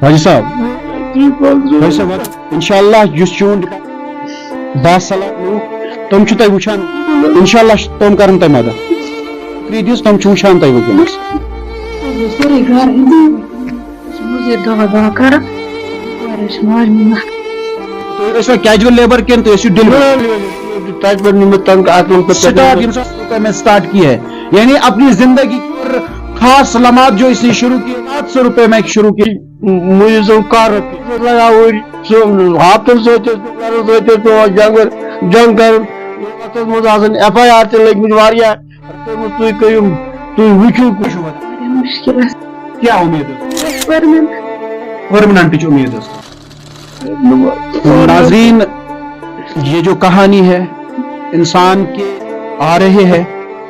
حاجی صاحب انشاءاللہ یس چون باصلاح لوگ تم تہ وچان انشاءاللہ تم کرن تہ مدد دس تم وچان تہ ونکس سوري گھر مجھے دوا دوا کر تو کیجول لیبر کن تو سٹارٹ کی ہے یعنی اپنی زندگی پر خاص لمحات جو اس نے شروع کی 700 روپے میں شروع کی مجھے سو کار لگا ہاتھن جنگ کر ایف آئی آر تہ لگمت واریاہ تھی کرو تھی وچو کیا امید ہے پرماننٹ امید ہے ناظرین یہ جو کہانی ہے انسان کے آ رہے ہے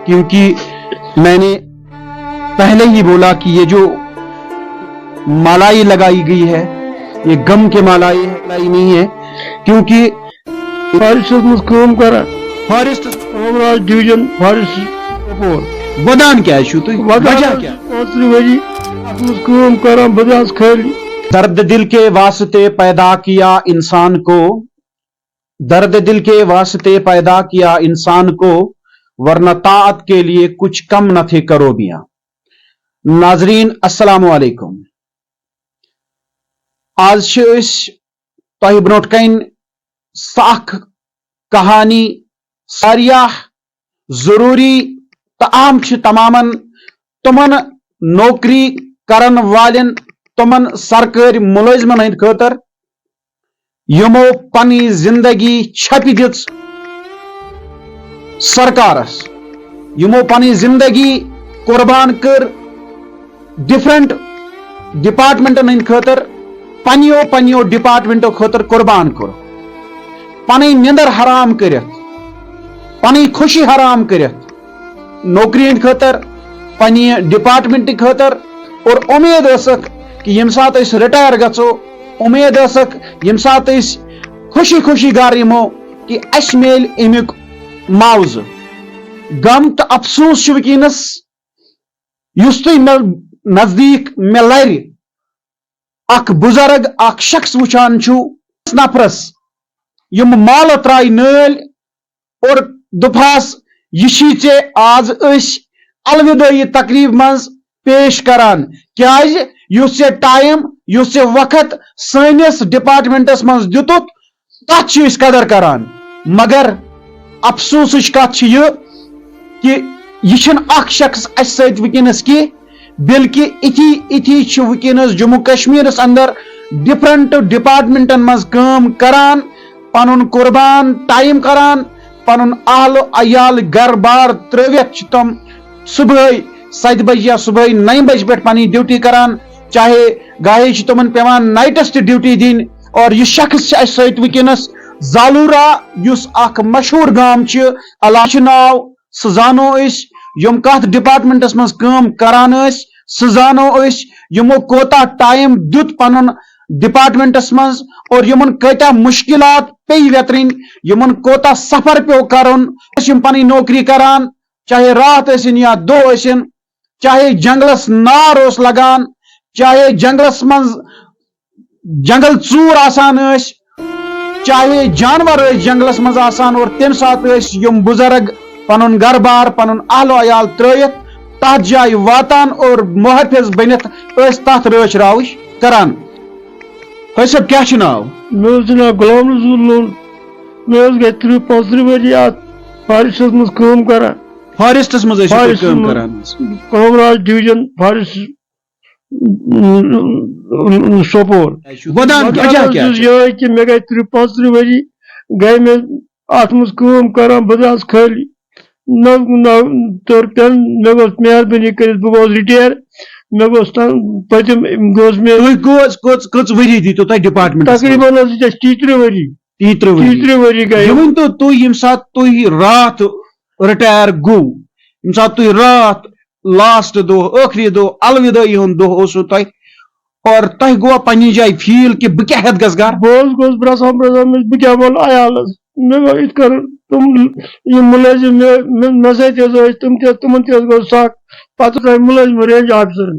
کیونکہ میں نے پہلے ہی بولا کہ یہ جو مالائی لگائی گئی ہے یہ غم کے مالائی نہیں ہے کیونکہ فارسٹ کام کران فارسٹ کامراج ڈویژن فارسٹ ودان کیا ہے وجہ کیا وری کام کران بداس خالی درد دل کے واسطے پیدا کیا انسان کو درد دل کے واسطے پیدا کیا انسان کو ورنہ طاعت کے لیے کچھ کم نہ تھے کروبیاں ناظرین السلام علیکم آج تہ برونٹ کن سخ کہانی ساریاہ ضروری تام تمامن تمن نوکری کرن والن تمن سرکاری ملازمن ہند خاطر یمو پنی زندگی چھپی دِژ سرکارس یمو پنی زندگی قربان کر ڈفرنٹ ڈپارٹمنٹن ہند خاطر پنیو ڈپارٹمنٹو خاطر قربان کر پنی نندر حرام کرت پنی خوشی حرام کرت نوکری ہند خاطر پنی ڈپارٹمنٹ خاطر اور امید ٲسکھ کہ یم سات اس ریٹائر گژھو امید ٲسکھ یم سات اس خوشی خوشی گھر یمو کہ اس میل امیک معاوضہ غم تو افسوس چھ ونکینس یس تھی نزدیک مے لر اخ بزرگ اخ شخص وچان چھو نفرس یم مال ترائی نل اور دپاس یہ چھی ژے آز اس الوداعی تقریب مز پیش کران کیاز یس ٹائم یس وقت سنس ڈپارٹمنٹس مز دتک تت چھ اس قدر کران مگر افسوس کت یہ کہ یہ اخ شخص اس سۭتۍ ونکینس کی بلکہ اتھی ونکینس جموں کشمیرس اندر ڈفرنٹ ڈپارٹمنٹن مز کام کران پنن قربان ٹائم کران پنن اہل و عیال گھر بار ترٲوِتھ تم صبح 7 بجے یا صبح 9 بجے پہ پنی ڈیوٹی کران چاہے گاہے تمن پیوان نائٹس تہ ڈیوٹی دن اور یہ شخص اس سۭتۍ ونکینس زالورا یس اخ مشہور گام علاقہ ناو سہ زانو یم کت ڈپارٹمنٹس مز کام کران سہ زانو یمو کوتا ٹائم دیت پنن ڈپارٹمنٹس مز اور یمن کتیا مشکلات پی ویترن یمن کوتا سفر پیو کرن یم پنی نوکری کران چاہے رات ٲسِن یا دۄہ ٲسِن چاہے جنگلس نار اوس لگان چاہے جنگلس مز جنگل ژوٗر آسان چاہے جانور جنگلس مز آسان اور تم سات یم بزرگ پنن گھر بار پنن اہل و عیال ترٲیِتھ تتھ جائے واتان اور محافظ بنت تتھ رٲچھ راوچھ کران حٲج صٲب کیا ناو مے ناو غلام رسول لون مے گئی 35 ؤری ات فارسٹس مز کٲم کران فارسٹس مز کٲم کران کامراج ڈویژن فارسٹ سوپور ودان یہ کہ مے گئی 35 ؤری گئی مے ات مز کٲم کران بداس خالی مے گوس مہربانی کر بہ گوس رٹیر مے گوس پتم گوس مے کٔژ ؤری دیتو تۄہہِ ڈپارٹمنٹس تقریباً 30 ؤری 30 ؤری گئی ؤنۍ تو تُہۍ ییٚمہِ ساتہٕ تُہۍ راتھ رِٹایر گوٚو ییٚمہِ ساتہٕ تُہۍ راتھ لاسٹ دۄہ ٲخری دۄہ الودٲعی ہُنٛد دۄہ اوسوٕ تۄہہِ اور تۄہہِ گوٚوا پننہِ جایہِ فیل کہ بہٕ کیٛاہ ہٮ۪تھ گژھٕ گرٕ بہٕ گوس برٛسان بہٕ کیٛاہ وَنہٕ عیالس مےٚ گوٚو یِتھ کٔنۍ تِم یِم مُلٲزِم مےٚ سۭتۍ حظ ٲسۍ تِمن تہِ حظ گوٚو سکھ پتہٕ ترٛٲے مُلٲزِم رینج آفیسرن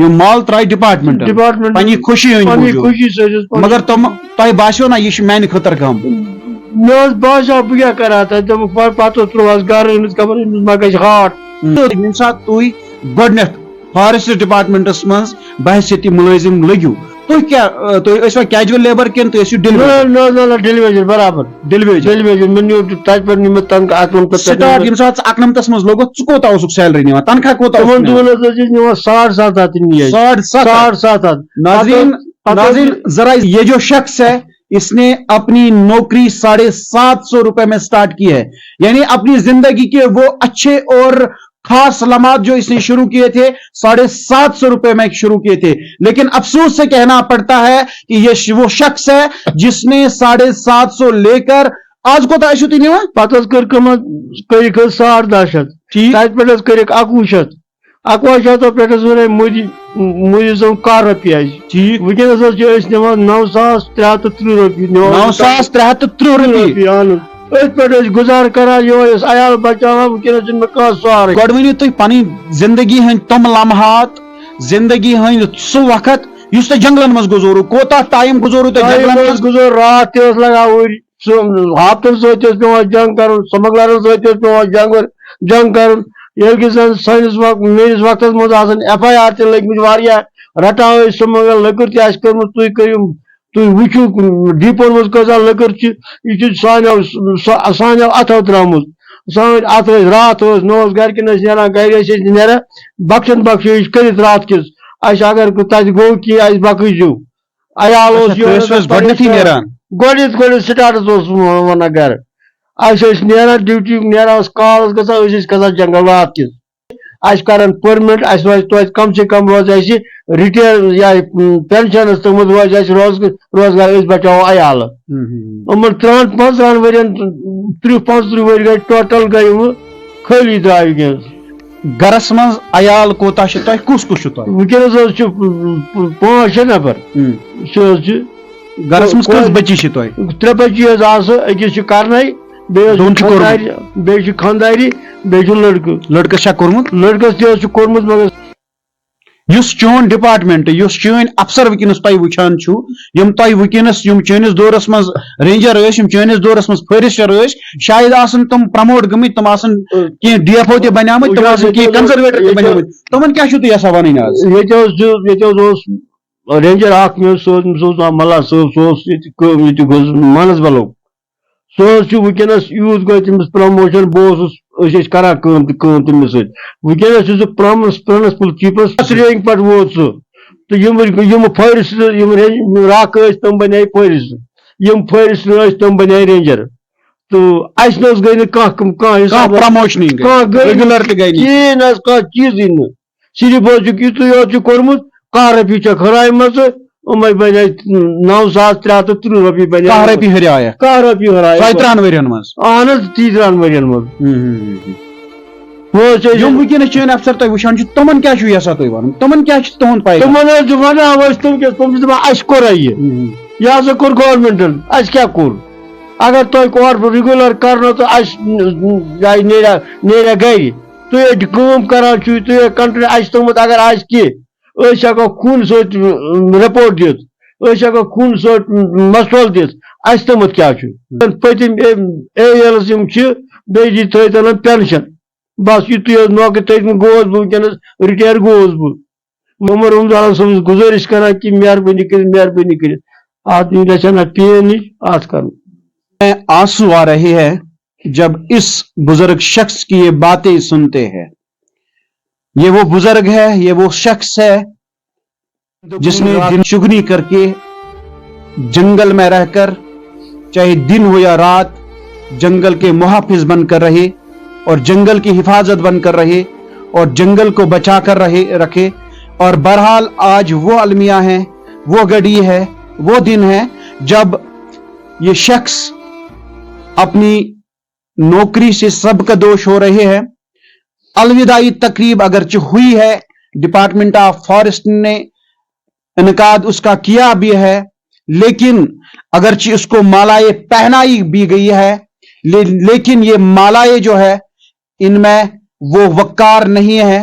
یہ مال ترائی ڈپارٹمنٹ ڈپارٹمنٹ پنی خوشی ہند پننہِ موجود خوشی سۭتۍ مگر تۄہہِ باسیو نا یہ میانہِ خٲطرٕ کم مےٚ اوس باسان بہٕ کیٛاہ کرٕ ہا تتہِ دوٚپُکھ پتہٕ ترٛووہس گرٕ أمِس خبر أمِس ما گژھِ ہاٹ ییٚمہِ ساتہٕ تُہۍ گۄڈٕنیتھ فارسٹ ڈپارٹمنٹس منٛز بحثیتی ملٲزم لٔگِو تُہۍ کیٛاہ تُہۍ ٲسوا کیجول لیبر کِنہٕ تُہۍ ٲسِو نہ ڈیلیویجر برابر ڈیلیویجر ڈیلیویجر مےٚ نیوٗ تتہِ پٮ۪ٹھ نیوٗ مےٚ تنخواہ اکنمتھ پٮ۪ٹھ سٹارٹ ییٚمہِ ساتہٕ ژٕ 91 منٛز لوگُتھ ژٕ کوٗتاہ اوسُکھ سیلری نِوان تنخواہ کوٗتاہ تِمن اوسُکھ دۄہن حظ ٲسۍ أسۍ نِوان 7,500 نِیے ساڑ سَتھ ہَتھ 7,500 ناظرین ناظرین ذرا یہ جو شخص ہے اس نے اپنی نوکری 750 روپے میں سٹارٹ کی ہے یعنی اپنی زندگی کے وہ اچھے اور خاص لمحات جو اس نے شروع کیے تھے 750 روپے میں شروع کیے تھے لیکن افسوس سے کہنا پڑتا ہے کہ یہ وہ شخص ہے جس نے 750 لے کر آج کو تھی نیوان پتہٕ حظ کٔر کٲم کٔرِکھ حظ 10,500 ٹھیک تتہِ پٮ۪ٹھ حظ کٔرِکھ 21,000 پٮ۪ٹھ حظ ووٚنے مودی صٲب کاہ رۄپیہِ اَسہِ ٹھیک وٕنکٮ۪نس حظ چھِ أسۍ نِوان 9,330 رۄپیہِ 9,330 رۄپیہِ اہن حظ أتھۍ پٮ۪ٹھ ٲسۍ گُزارٕ کران یِہوے ٲس عیال بچاوان وٕنکٮ۪نس چھُنہٕ مےٚ کانٛہہ سہارٕ گۄڈٕ ؤنِو تُہۍ پنٕنۍ زندگی ہٕنٛدۍ تِم لمحات زندگی ہٕنٛدۍ سُہ وقت یُس تۄہہِ جنگلن منٛز گُزورُو کوتاہ ٹایم گُزورُو تۄہہِ جنگلن منٛز گُزور رات تہِ ٲس لگان اوٗرۍ سُہ ہاپتن سۭتۍ اوس پیوان جنگ کرُن سمگلرن سۭتۍ اوس پیوان جنگ کرُن ییٚلہِ کہِ زن سٲنِس میٲنِس وقتس منٛز آسان FIR تہِ لٔگمٕتۍ واریاہ رٹان ٲسۍ سمگل لٔکٕر تہِ آسہِ کٔرمٕژ تُہۍ کٔرِو تُہۍ وٕچھِو ڈیپون منٛز کۭژاہ لٔکٕر چھِ یہِ چھِ سانیو اتھو ترٲمٕژ سٲنۍ اتھ ٲسۍ راتھ ٲس نہ اوس گرِکٮ۪ن ٲسۍ نیران گرِ ٲسۍ أسۍ نیران بخشن بخشٲیِش کٔرِتھ راتھ کِس اَسہِ اگر تتہِ گوٚو کینٛہہ اَسہِ بخٲیزیو عیال اوس گۄڈنیتھٕے نیران گۄڈنیتھ سٹارٹس اوس ونان گرٕ اَسہِ ٲسۍ نیران ڈیوٹی نیران ٲس کال ٲس گژھان أسۍ ٲسۍ کھسان جنگل رات کِس اَسہِ کرن پٔرمنٹ اَسہِ روزِ توتہِ کم سے کم روزِ اَسہِ رِٹیر یا پینشنس تھوٚمُت روزِ اَسہِ روزگار أسۍ بچاوو عیالہٕ یِمن 30-35 ؤرین 30-35 ؤری گٔے ٹوٹل گٔے یِمہٕ خٲلی درٛاے وٕنکٮ۪نس گرس منٛز عیال کوتاہ چھُ تۄہہِ کُس کُس چھُ تۄہہِ وٕنکٮ۪نس حظ چھِ 5-6 نفر سُہ حظ چھِ گرس منٛز کٔژ بچی چھِ تۄہہِ 3 بچی حظ آسہٕ أکِس چھِ کرنَے بیٚیہِ چھِ خانداری بیٚیہِ چھُ لڑکہٕ چھا کوٚرمُت لڑکس تہِ حظ چھُ کوٚرمُت مگر یُس چون ڈپارٹمنٹ یُس چٲنۍ افسر وٕنکٮ۪نس تۄہہِ وٕچھان چھُو یِم تۄہہِ وٕنکٮ۪نس یِم چٲنِس دورس منٛز رینجر ٲسۍ یِم چٲنِس دورس منٛز فٲرسٹر ٲسۍ شاید آسن تِم پرموٹ گٔمٕتۍ تِم آسن کینٛہہ DFO تہِ بنیمٕتۍ تِم آسن کینٛہہ کنزرویٹر تہِ بنیمٕتۍ تِمن کیاہ چھُو تُہۍ یژھان وَنٕنۍ آز ییٚتہِ حظ اوس رینجر اکھ مےٚ اوس سُہ اوس ملا صٲب سُہ اوس ییٚتہِ مانسبلُک سُہ حظ چھُ وٕنکٮ۪نس یوٗت گوٚو تٔمِس پرموشن بہٕ اوسُس أسۍ ٲسۍ کران کٲم تٔمِس سۭتۍ وٕنکٮ۪نس چھُ سُہ پرنسپل چیٖفس رینٛک پٮ۪ٹھ ووت سُہ تہٕ یِم فٲرسٹ یِم راکھ ٲسۍ تِم بنے فٲرسٹ یِم فٲرسٹ ٲسۍ تِم بنے رینجر تہٕ اَسہِ نہ حظ گٔے نہٕ کانٛہہ پرموشن کِہیٖنۍ نہ حظ کانٛہہ چیٖزٕے نہٕ صرف حظ چھُکھ یِتُے یوت چھُ کوٚرمُت 1 رۄپیہِ چھکھ ہُرایمژٕ یِمے بنے 9,330 رۄپیہِ بنے 1 رۄپیہِ ہُریایکھ 1 رۄپیہِ ہُرایکھ 30 ؤرین منٛز اہن حظ 30 ؤرین منٛز یِم وٕنکٮ۪نس چٲنۍ افسر تۄہہِ وٕچھان چھِ تِمن کیاہ چھُو یژھان تُہۍ وَنُن تِمن کیاہ چھُ تُہُنٛد پاے تِمن حظ چھِ ونان أسۍ تِم چھِ دپان اَسہِ کوٚرا یہِ ہسا کوٚر گورمینٹن اَسہِ کیاہ کوٚر اگر تۄہہِ رِگیوٗلر کرنو تہٕ اَسہِ نیریا گرِ تُہۍ ٲسۍ کٲم کران چھِو تُہۍ کنٹِنیو اَسہِ تھوٚمُت اگر آسہِ کینٛہہ أسۍ ہٮ۪کو خوٗنہٕ سۭتۍ رِپورٹ دِتھ أسۍ ہٮ۪کو خوٗنہٕ سۭتۍ مسول دِتھ اَسہِ تھوٚمُت کیاہ چھُ پٔتِم ALS یِم چھِ بیٚیہِ تھٲیتن پینشن بس یُتُے حظ نوکری تٔتھۍ گوٚوُس بہٕ وٕنکٮ۪نس رِٹیر گوٚوُس بہٕ محمد رمضان صٲبس گُزٲرِش کران کہ مہربٲنی کٔرِتھ اتھ نِش نا پین نِش اتھ کرُن آنسو آ رہے ہیں جب اس بزرگ شخص کی یہ باتیں سنتے ہیں یہ وہ بزرگ ہے یہ وہ شخص ہے جس نے دن چگنی کر کے جنگل میں رہ کر چاہے دن ہو یا رات جنگل کے محافظ بن کر رہے اور جنگل کی حفاظت بن کر رہے اور جنگل کو بچا کر رکھے اور بہرحال آج وہ المیہ ہیں وہ گھڑی ہے وہ دن ہے جب یہ شخص اپنی نوکری سے سب کا دوش ہو رہے ہیں الوداعی تقریب اگرچہ ہوئی ہے ڈپارٹمنٹ آف فارسٹ نے انعقاد اس کا کیا بھی ہے لیکن اگرچہ اس کو مالائے پہنائی بھی گئی ہے لیکن یہ مالائے جو ہے ان میں وہ وقار نہیں ہے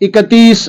31